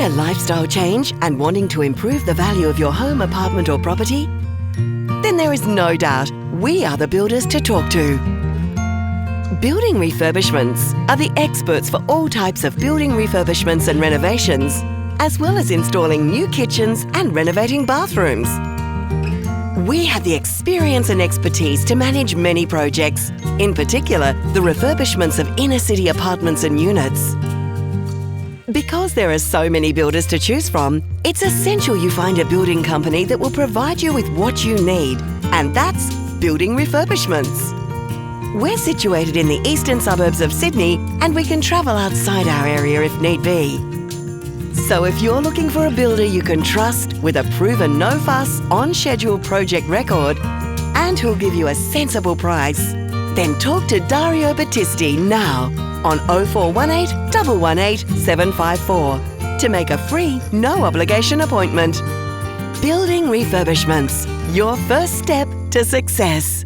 a lifestyle change and wanting to improve the value of your home, apartment or property? Then there is no doubt we are the builders to talk to. Building Refurbishments are the experts for all types of building refurbishments and renovations, as well as installing new kitchens and renovating bathrooms. We have the experience and expertise to manage many projects, in particular the refurbishments of inner-city apartments and units. Because there are so many builders to choose from, it's essential you find a building company that will provide you with what you need, and that's Building Refurbishments. We're situated in the eastern suburbs of Sydney, and we can travel outside our area if need be. So if you're looking for a builder you can trust with a proven no-fuss, on-schedule project record and who'll give you a sensible price, then talk to Dario Battisti now on 0418 118 754 to make a free, no-obligation appointment. Building Refurbishments, your first step to success.